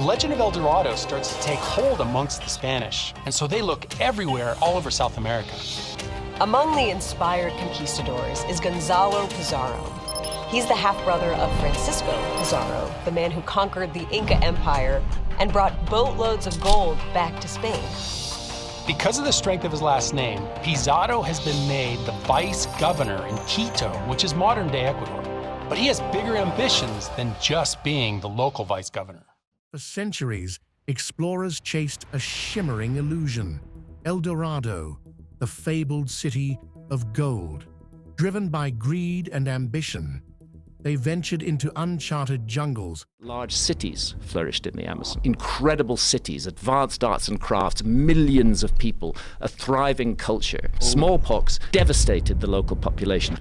legend of El Dorado starts to take hold amongst the Spanish, and so they look everywhere all over South America. Among the inspired conquistadors is Gonzalo Pizarro. He's the half-brother of Francisco Pizarro, the man who conquered the Inca Empire and brought boatloads of gold back to Spain. Because of the strength of his last name, Pizarro has been made the vice governor in Quito, which is modern-day Ecuador. But he has bigger ambitions than just being the local vice governor. For centuries, explorers chased a shimmering illusion, El Dorado, the fabled city of gold. Driven by greed and ambition, they ventured into uncharted jungles. Large cities flourished in the Amazon. Incredible cities, advanced arts and crafts, millions of people, a thriving culture. Smallpox devastated the local population.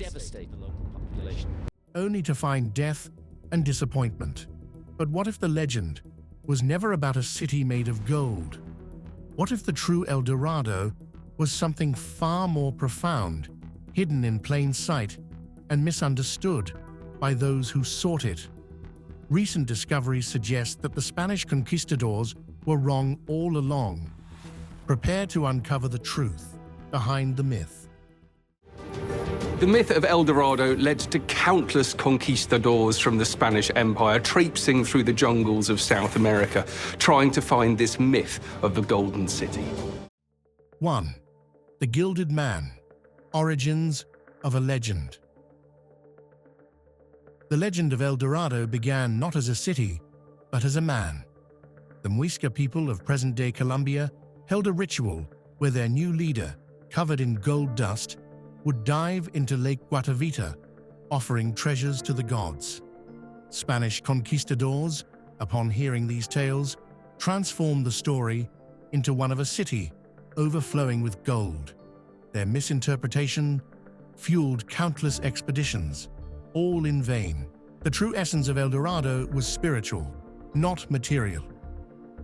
Only to find death and disappointment. But what if the legend was never about a city made of gold? What if the true El Dorado was something far more profound, hidden in plain sight and misunderstood by those who sought it? Recent discoveries suggest that the Spanish conquistadors were wrong all along. Prepare to uncover the truth behind the myth. The myth of El Dorado led to countless conquistadors from the Spanish Empire traipsing through the jungles of South America, trying to find this myth of the Golden City. 1. The Gilded Man. Origins of a legend. The legend of El Dorado began not as a city, but as a man. The Muisca people of present-day Colombia held a ritual where their new leader, covered in gold dust, would dive into Lake Guatavita, offering treasures to the gods. Spanish conquistadors, upon hearing these tales, transformed the story into one of a city overflowing with gold. Their misinterpretation fueled countless expeditions, all in vain. The true essence of El Dorado was spiritual, not material.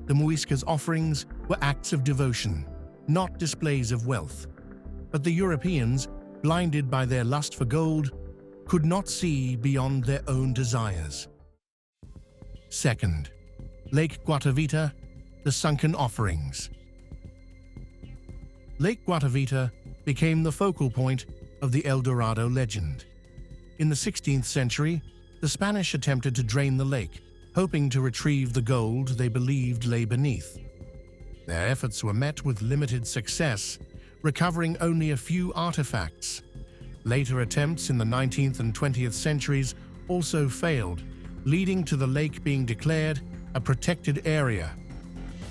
The Muisca's offerings were acts of devotion, not displays of wealth. But the Europeans, blinded by their lust for gold, could not see beyond their own desires. 2. Lake Guatavita, the sunken offerings. Lake Guatavita became the focal point of the El Dorado legend. In the 16th century, the Spanish attempted to drain the lake, hoping to retrieve the gold they believed lay beneath. Their efforts were met with limited success, recovering only a few artifacts. Later attempts in the 19th and 20th centuries also failed, leading to the lake being declared a protected area.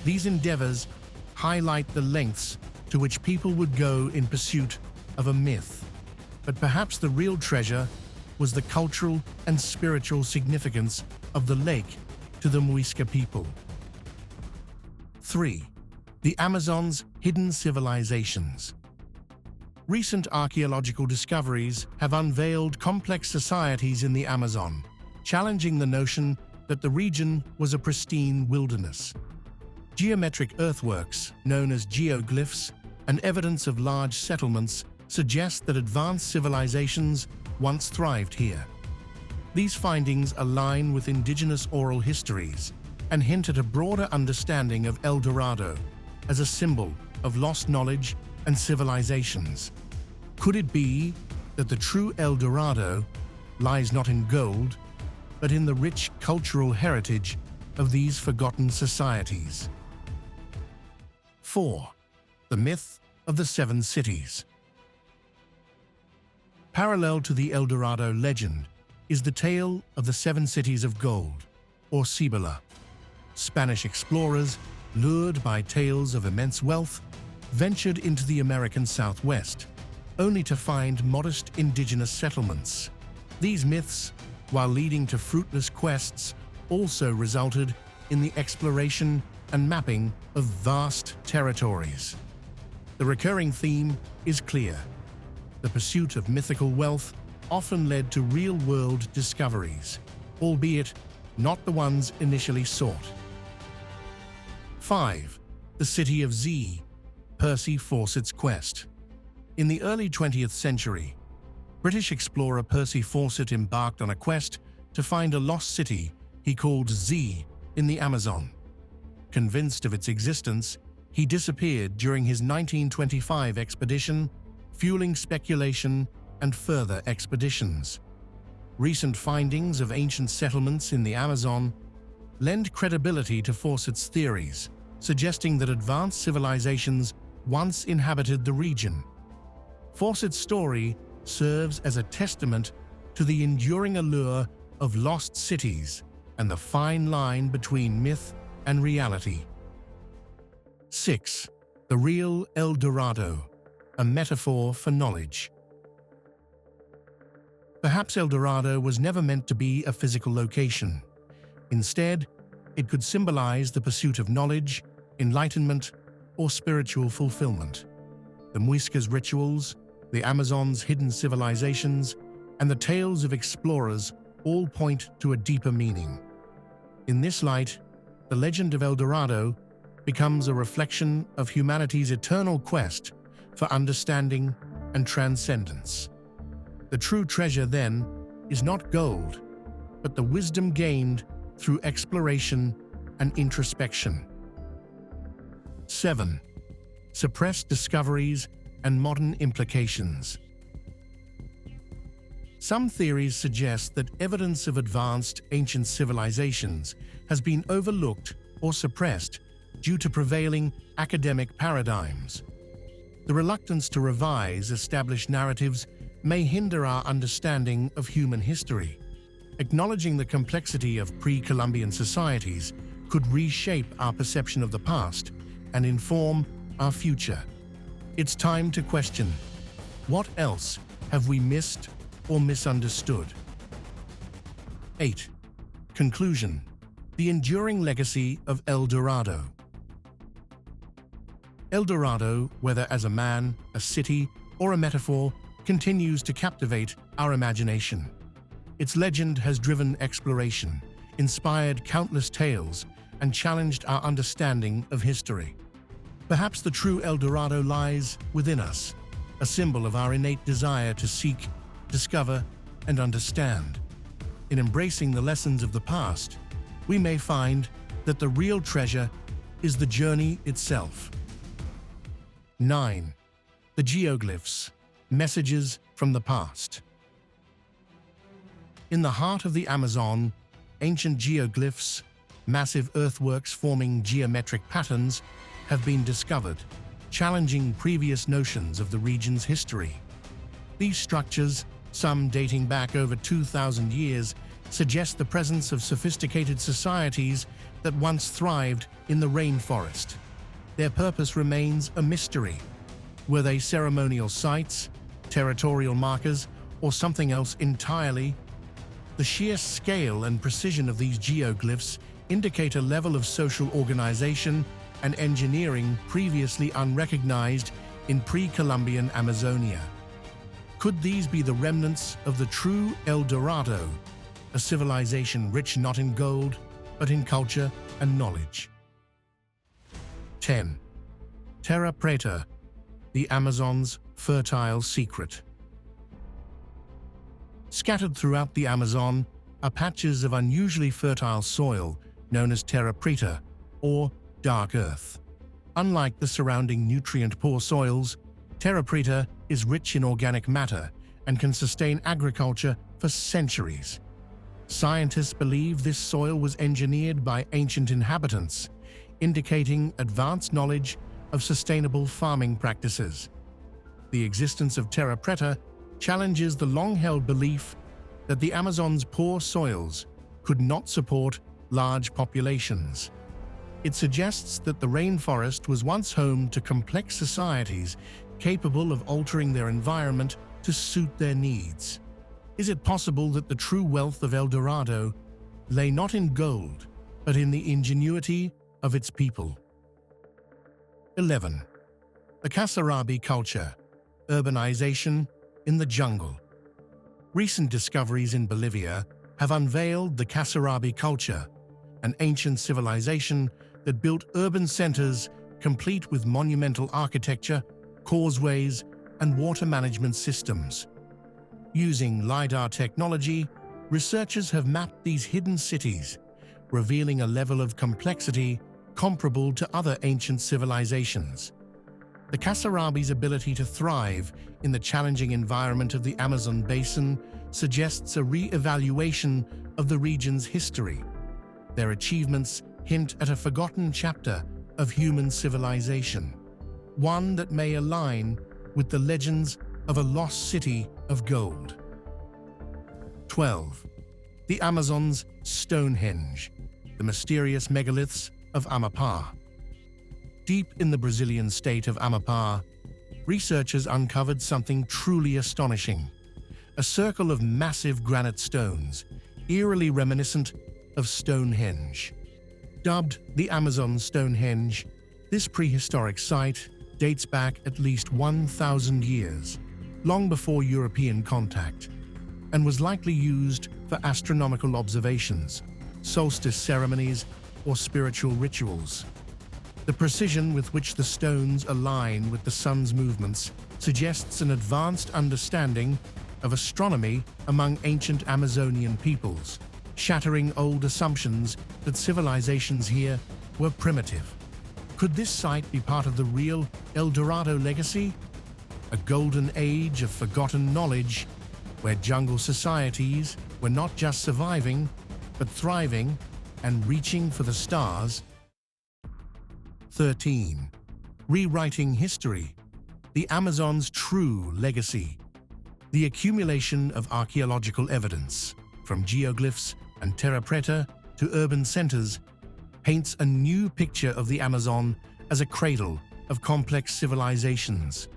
These endeavors highlight the lengths to which people would go in pursuit of a myth. But perhaps the real treasure was the cultural and spiritual significance of the lake to the Muisca people. 3. The Amazon's hidden civilizations. Recent archaeological discoveries have unveiled complex societies in the Amazon, challenging the notion that the region was a pristine wilderness. Geometric earthworks, known as geoglyphs, and evidence of large settlements suggest that advanced civilizations once thrived here. These findings align with indigenous oral histories and hint at a broader understanding of El Dorado as a symbol of lost knowledge and civilizations. Could it be that the true El Dorado lies not in gold, but in the rich cultural heritage of these forgotten societies? 4. The myth of the 7 cities. Parallel to the El Dorado legend is the tale of the 7 cities of gold, or Cibola. Spanish explorers, lured by tales of immense wealth, ventured into the American Southwest, only to find modest indigenous settlements. These myths, while leading to fruitless quests, also resulted in the exploration and mapping of vast territories. The recurring theme is clear. The pursuit of mythical wealth often led to real-world discoveries, albeit not the ones initially sought. 5. The City of Z, Percy Fawcett's quest. In the early 20th century, British explorer Percy Fawcett embarked on a quest to find a lost city he called Z in the Amazon. Convinced of its existence, he disappeared during his 1925 expedition, fueling speculation and further expeditions. Recent findings of ancient settlements in the Amazon lend credibility to Fawcett's theories, suggesting that advanced civilizations once inhabited the region. Fawcett's story serves as a testament to the enduring allure of lost cities and the fine line between myth and reality. 6. The real El Dorado, a metaphor for knowledge. Perhaps El Dorado was never meant to be a physical location. Instead, it could symbolize the pursuit of knowledge, enlightenment, or spiritual fulfillment. The Muisca's rituals, the Amazon's hidden civilizations, and the tales of explorers all point to a deeper meaning. In this light, the legend of El Dorado becomes a reflection of humanity's eternal quest for understanding and transcendence. The true treasure, then, is not gold, but the wisdom gained through exploration and introspection. 7. Suppressed discoveries and modern implications. Some theories suggest that evidence of advanced ancient civilizations has been overlooked or suppressed due to prevailing academic paradigms. The reluctance to revise established narratives may hinder our understanding of human history. Acknowledging the complexity of pre-Columbian societies could reshape our perception of the past and inform our future. It's time to question, what else have we missed or misunderstood? 8. Conclusion: the enduring legacy of El Dorado. El Dorado, whether as a man, a city, or a metaphor, continues to captivate our imagination. Its legend has driven exploration, inspired countless tales, and challenged our understanding of history. Perhaps the true El Dorado lies within us, a symbol of our innate desire to seek, discover, and understand. In embracing the lessons of the past, we may find that the real treasure is the journey itself. 9. The geoglyphs, messages from the past. In the heart of the Amazon, ancient geoglyphs, massive earthworks forming geometric patterns, have been discovered, challenging previous notions of the region's history. These structures, some dating back over 2,000 years, suggest the presence of sophisticated societies that once thrived in the rainforest. Their purpose remains a mystery. Were they ceremonial sites, territorial markers, or something else entirely? The sheer scale and precision of these geoglyphs indicate a level of social organization and engineering previously unrecognized in pre-Columbian Amazonia. Could these be the remnants of the true El Dorado, a civilization rich not in gold, but in culture and knowledge? 10. Terra Preta, the Amazon's fertile secret. Scattered throughout the Amazon are patches of unusually fertile soil known as terra preta, or dark earth. Unlike the surrounding nutrient-poor soils, terra preta is rich in organic matter and can sustain agriculture for centuries. Scientists believe this soil was engineered by ancient inhabitants, indicating advanced knowledge of sustainable farming practices. The existence of terra preta challenges the long-held belief that the Amazon's poor soils could not support large populations. It suggests that the rainforest was once home to complex societies capable of altering their environment to suit their needs. Is it possible that the true wealth of El Dorado lay not in gold, but in the ingenuity of its people? 11. The Kasarabi culture, urbanization in the jungle. Recent discoveries in Bolivia have unveiled the Kasarabi culture, an ancient civilization that built urban centers complete with monumental architecture, causeways, and water management systems. Using LiDAR technology, researchers have mapped these hidden cities, revealing a level of complexity comparable to other ancient civilizations. The Kasarabi's ability to thrive in the challenging environment of the Amazon basin suggests a re-evaluation of the region's history. Their achievements hint at a forgotten chapter of human civilization, one that may align with the legends of a lost city of gold. 12. The Amazon's Stonehenge, the mysterious megaliths of Amapá. Deep in the Brazilian state of Amapá, researchers uncovered something truly astonishing: a circle of massive granite stones, eerily reminiscent of Stonehenge. Dubbed the Amazon Stonehenge, this prehistoric site dates back at least 1,000 years, long before European contact, and was likely used for astronomical observations, solstice ceremonies, or spiritual rituals. The precision with which the stones align with the sun's movements suggests an advanced understanding of astronomy among ancient Amazonian peoples, shattering old assumptions that civilizations here were primitive. Could this site be part of the real El Dorado legacy? A golden age of forgotten knowledge, where jungle societies were not just surviving, but thriving and reaching for the stars. 13. Rewriting history, the Amazon's true legacy. The accumulation of archaeological evidence, from geoglyphs and terra preta to urban centers, paints a new picture of the Amazon as a cradle of complex civilizations.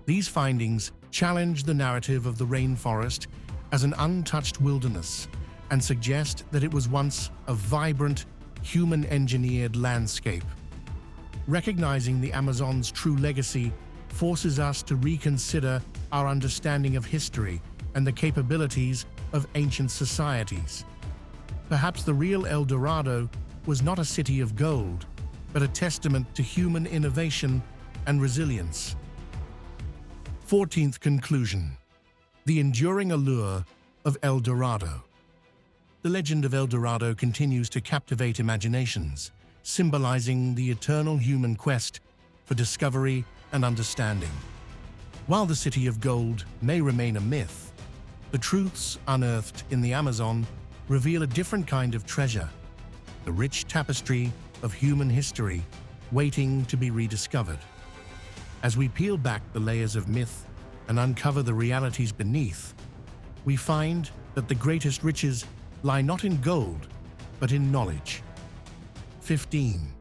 These findings challenge the narrative of the rainforest as an untouched wilderness and suggest that it was once a vibrant, human-engineered landscape. Recognizing the Amazon's true legacy forces us to reconsider our understanding of history and the capabilities of ancient societies. Perhaps the real El Dorado was not a city of gold, but a testament to human innovation and resilience. 14th conclusion: the enduring allure of El Dorado. The legend of El Dorado continues to captivate imaginations, symbolizing the eternal human quest for discovery and understanding. While the City of Gold may remain a myth, the truths unearthed in the Amazon reveal a different kind of treasure, the rich tapestry of human history waiting to be rediscovered. As we peel back the layers of myth and uncover the realities beneath, we find that the greatest riches lie not in gold, but in knowledge. 15.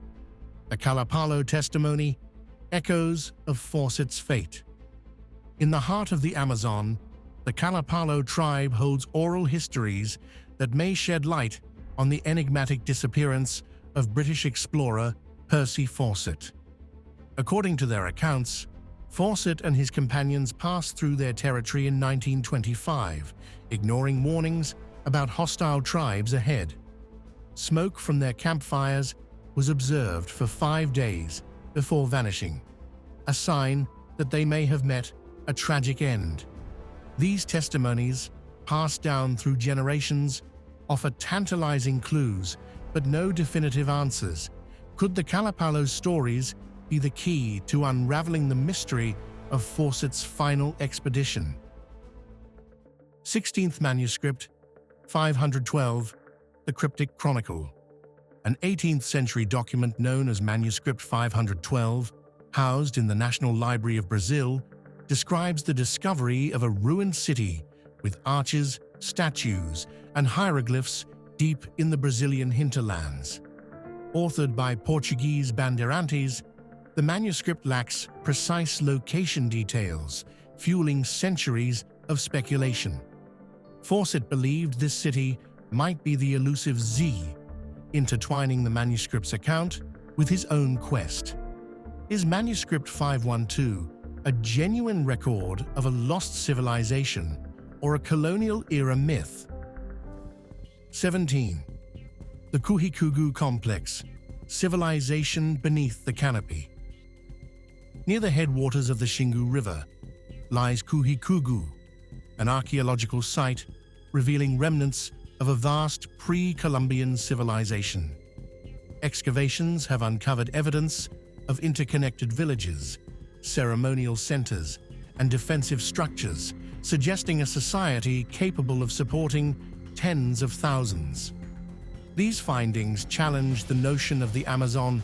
The Kalapalo testimony, echoes of Fawcett's fate. In the heart of the Amazon, the Kalapalo tribe holds oral histories that may shed light on the enigmatic disappearance of British explorer Percy Fawcett. According to their accounts, Fawcett and his companions passed through their territory in 1925, ignoring warnings about hostile tribes ahead. Smoke from their campfires was observed for 5 days before vanishing, a sign that they may have met a tragic end. These testimonies, passed down through generations, offer tantalizing clues, but no definitive answers. Could the Kalapalo's stories be the key to unraveling the mystery of Fawcett's final expedition? 16th manuscript, 512, the Cryptic Chronicle. An 18th century document known as Manuscript 512, housed in the National Library of Brazil, describes the discovery of a ruined city with arches, statues, and hieroglyphs deep in the Brazilian hinterlands. Authored by Portuguese bandeirantes, the manuscript lacks precise location details, fueling centuries of speculation. Fawcett believed this city might be the elusive Z, intertwining the manuscript's account with his own quest. Is Manuscript 512 a genuine record of a lost civilization or a colonial-era myth? 17. The Kuhikugu Complex, civilization beneath the canopy. Near the headwaters of the Xingu River lies Kuhikugu, an archaeological site revealing remnants of a vast pre-Columbian civilization. Excavations have uncovered evidence of interconnected villages, ceremonial centers, and defensive structures, suggesting a society capable of supporting tens of thousands. These findings challenge the notion of the Amazon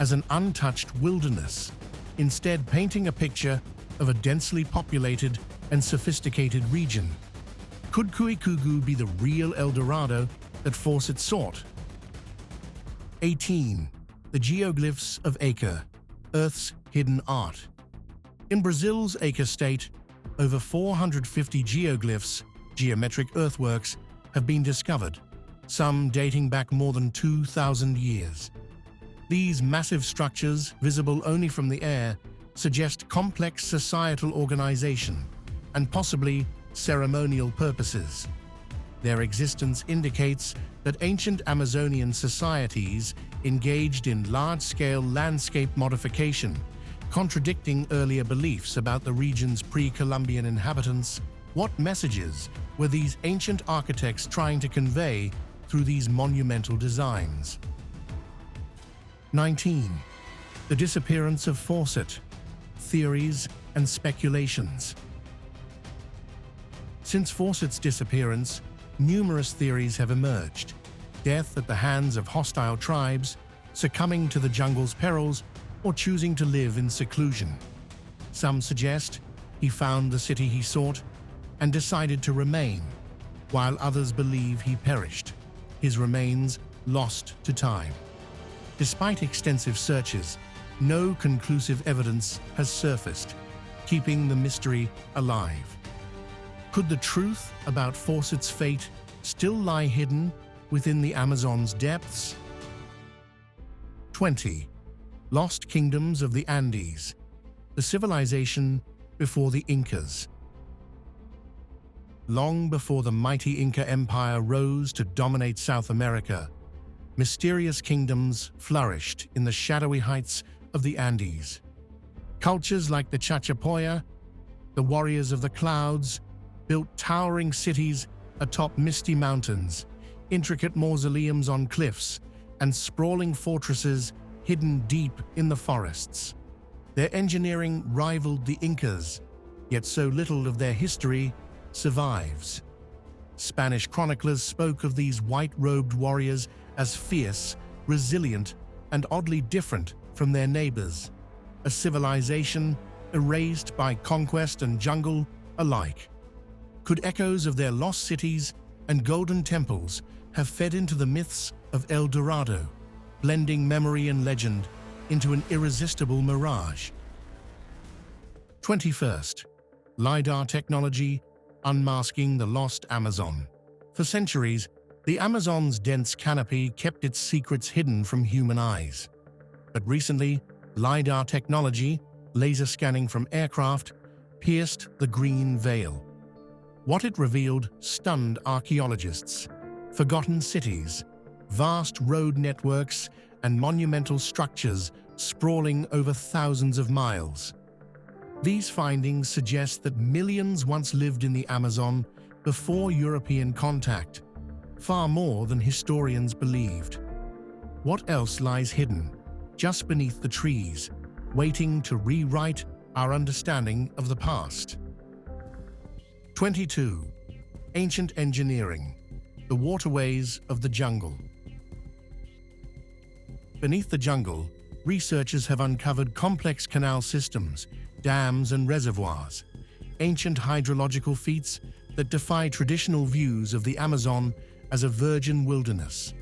as an untouched wilderness, instead painting a picture of a densely populated and sophisticated region. Could Cuicugu be the real El Dorado that Fawcett sought? 18. The geoglyphs of Acre, Earth's hidden art. In Brazil's Acre state, over 450 geoglyphs, geometric earthworks, have been discovered, some dating back more than 2,000 years. These massive structures, visible only from the air, suggest complex societal organization and possibly ceremonial purposes. Their existence indicates that ancient Amazonian societies engaged in large-scale landscape modification, contradicting earlier beliefs about the region's pre-Columbian inhabitants. What messages were these ancient architects trying to convey through these monumental designs? 19. The disappearance of Fawcett. Theories and speculations. Since Fawcett's disappearance, numerous theories have emerged. Death at the hands of hostile tribes, succumbing to the jungle's perils, or choosing to live in seclusion. Some suggest he found the city he sought and decided to remain, while others believe he perished, his remains lost to time. Despite extensive searches, no conclusive evidence has surfaced, keeping the mystery alive. Could the truth about Fawcett's fate still lie hidden within the Amazon's depths? 20. Lost Kingdoms of the Andes, the civilization before the Incas. Long before the mighty Inca Empire rose to dominate South America, mysterious kingdoms flourished in the shadowy heights of the Andes. Cultures like the Chachapoya, the warriors of the clouds, built towering cities atop misty mountains, intricate mausoleums on cliffs, and sprawling fortresses hidden deep in the forests. Their engineering rivaled the Incas, yet so little of their history survives. Spanish chroniclers spoke of these white-robed warriors as fierce, resilient, and oddly different from their neighbors, a civilization erased by conquest and jungle alike. Could echoes of their lost cities and golden temples have fed into the myths of El Dorado, blending memory and legend into an irresistible mirage? 21st. LiDAR technology unmasking the lost Amazon. For centuries, the Amazon's dense canopy kept its secrets hidden from human eyes. But recently, LiDAR technology, laser scanning from aircraft, pierced the green veil. What it revealed stunned archaeologists. Forgotten cities, vast road networks, and monumental structures sprawling over thousands of miles. These findings suggest that millions once lived in the Amazon before European contact, far more than historians believed. What else lies hidden, just beneath the trees, waiting to rewrite our understanding of the past? 22. Ancient engineering, the waterways of the jungle. Beneath the jungle, researchers have uncovered complex canal systems, dams and reservoirs, ancient hydrological feats that defy traditional views of the Amazon as a virgin wilderness.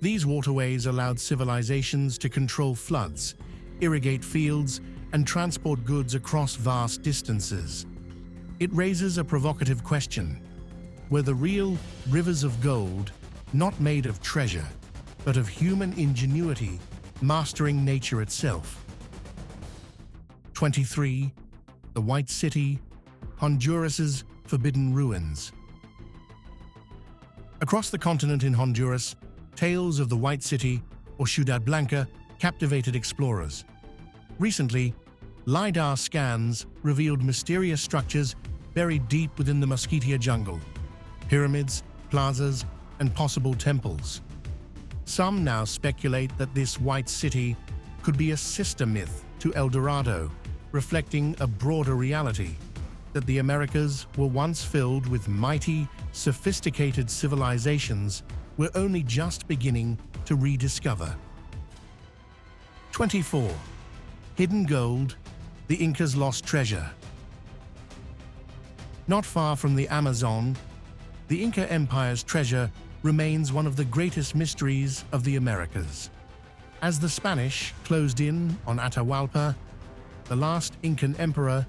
These waterways allowed civilizations to control floods, irrigate fields, and transport goods across vast distances. It raises a provocative question: were the real rivers of gold not made of treasure, but of human ingenuity mastering nature itself? 23. The White City, Honduras's forbidden ruins. Across the continent in Honduras, tales of the White City, or Ciudad Blanca, captivated explorers. Recently, LiDAR scans revealed mysterious structures buried deep within the Mosquitia jungle, pyramids, plazas, and possible temples. Some now speculate that this white city could be a sister myth to El Dorado, reflecting a broader reality, that the Americas were once filled with mighty, sophisticated civilizations we're only just beginning to rediscover. 24. Hidden Gold, the Inca's Lost Treasure. Not far from the Amazon, the Inca Empire's treasure remains one of the greatest mysteries of the Americas. As the Spanish closed in on Atahualpa, the last Incan emperor,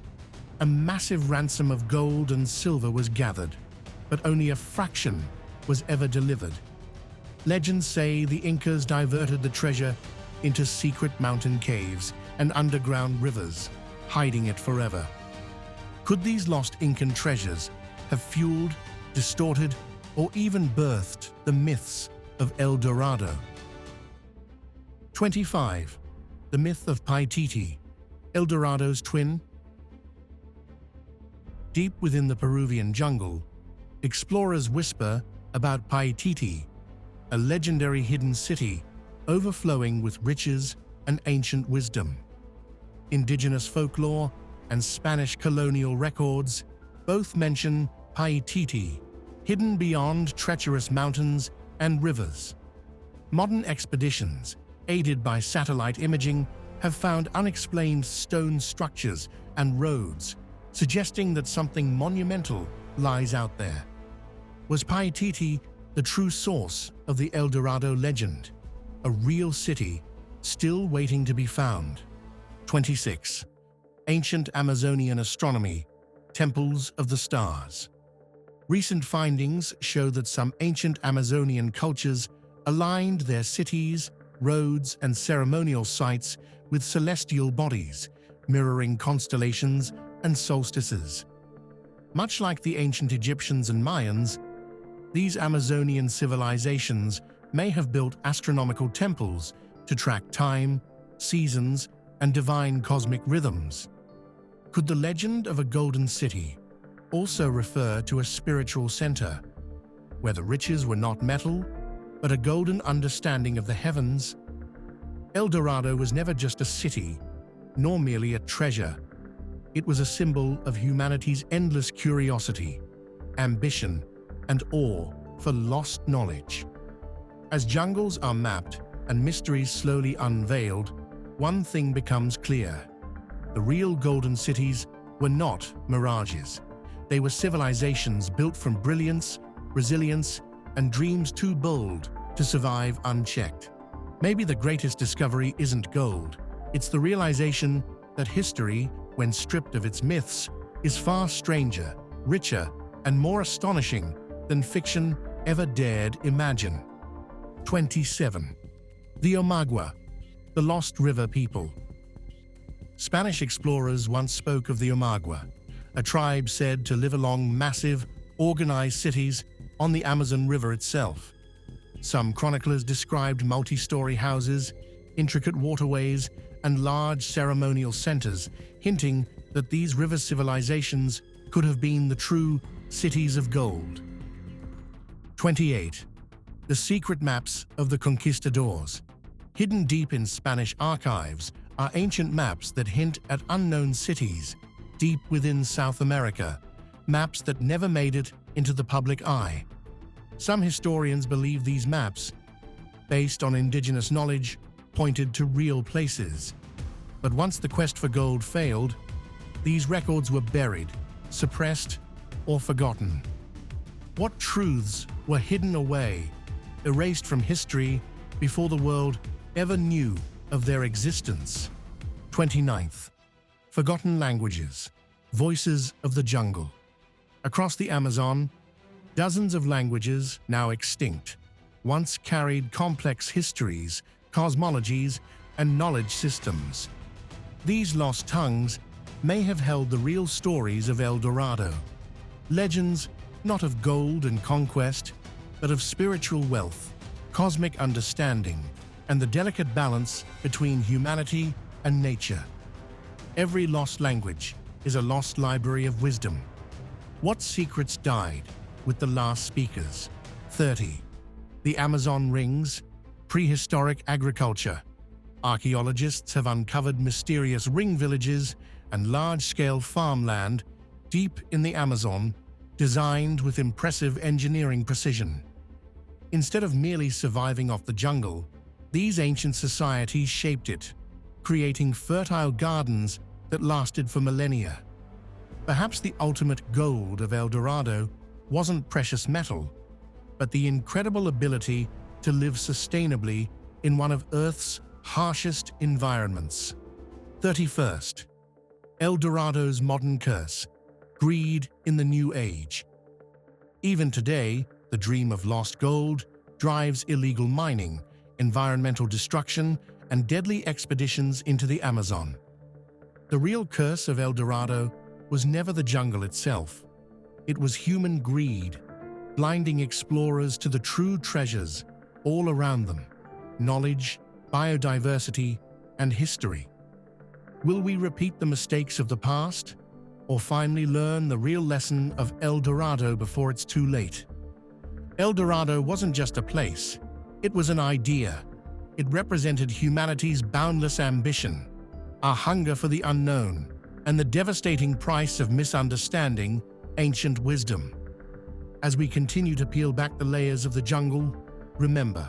a massive ransom of gold and silver was gathered, but only a fraction was ever delivered. Legends say the Incas diverted the treasure into secret mountain caves and underground rivers, hiding it forever. Could these lost Incan treasures have fueled, distorted, or even birthed the myths of El Dorado? 25. The myth of Paititi, El Dorado's twin. Deep within the Peruvian jungle, explorers whisper about Paititi, a legendary hidden city overflowing with riches and ancient wisdom. Indigenous folklore and Spanish colonial records both mention Paititi, hidden beyond treacherous mountains and rivers. Modern expeditions, aided by satellite imaging, have found unexplained stone structures and roads, suggesting that something monumental lies out there. Was Paititi the true source of the El Dorado legend, a real city still waiting to be found? 26. Ancient Amazonian astronomy, temples of the stars. Recent findings show that some ancient Amazonian cultures aligned their cities, roads, and ceremonial sites with celestial bodies, mirroring constellations and solstices. Much like the ancient Egyptians and Mayans, these Amazonian civilizations may have built astronomical temples to track time, seasons, and divine cosmic rhythms. Could the legend of a golden city also refer to a spiritual center, where the riches were not metal, but a golden understanding of the heavens? El Dorado was never just a city, nor merely a treasure. It was a symbol of humanity's endless curiosity, ambition, and awe for lost knowledge. As jungles are mapped and mysteries slowly unveiled, one thing becomes clear. The real golden cities were not mirages. They were civilizations built from brilliance, resilience, and dreams too bold to survive unchecked. Maybe the greatest discovery isn't gold. It's the realization that history, when stripped of its myths, is far stranger, richer, and more astonishing than fiction ever dared imagine. 27. The Omagua, the Lost River People. Spanish explorers once spoke of the Omagua, a tribe said to live along massive, organized cities on the Amazon River itself. Some chroniclers described multi-story houses, intricate waterways, and large ceremonial centers, hinting that these river civilizations could have been the true cities of gold. 28. The secret maps of the Conquistadors. Hidden deep in Spanish archives are ancient maps that hint at unknown cities deep within South America, maps that never made it into the public eye. Some historians believe these maps, based on indigenous knowledge, pointed to real places. But once the quest for gold failed, these records were buried, suppressed, or forgotten. What truths were hidden away, erased from history before the world ever knew of their existence? 29th. Forgotten languages, voices of the jungle. Across the Amazon, dozens of languages, now extinct, once carried complex histories, cosmologies, and knowledge systems. These lost tongues may have held the real stories of El Dorado, legends not of gold and conquest, but of spiritual wealth, cosmic understanding, and the delicate balance between humanity and nature. Every lost language is a lost library of wisdom. What secrets died with the last speakers? 30. The Amazon rings, prehistoric agriculture. Archaeologists have uncovered mysterious ring villages and large-scale farmland deep in the Amazon, designed with impressive engineering precision. Instead of merely surviving off the jungle, these ancient societies shaped it, creating fertile gardens that lasted for millennia. Perhaps the ultimate gold of El Dorado wasn't precious metal, but the incredible ability to live sustainably in one of Earth's harshest environments. 31st. El Dorado's modern curse: greed in the new age. Even today, the dream of lost gold drives illegal mining, environmental destruction, and deadly expeditions into the Amazon. The real curse of El Dorado was never the jungle itself. It was human greed, blinding explorers to the true treasures all around them: knowledge, biodiversity, and history. Will we repeat the mistakes of the past, or finally learn the real lesson of El Dorado before it's too late? El Dorado wasn't just a place, it was an idea. It represented humanity's boundless ambition, our hunger for the unknown, and the devastating price of misunderstanding ancient wisdom. As we continue to peel back the layers of the jungle, remember,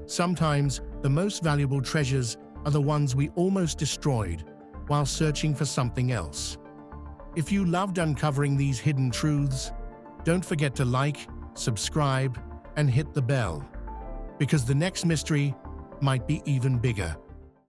sometimes the most valuable treasures are the ones we almost destroyed while searching for something else. If you loved uncovering these hidden truths, don't forget to like, subscribe, and hit the bell, because the next mystery might be even bigger.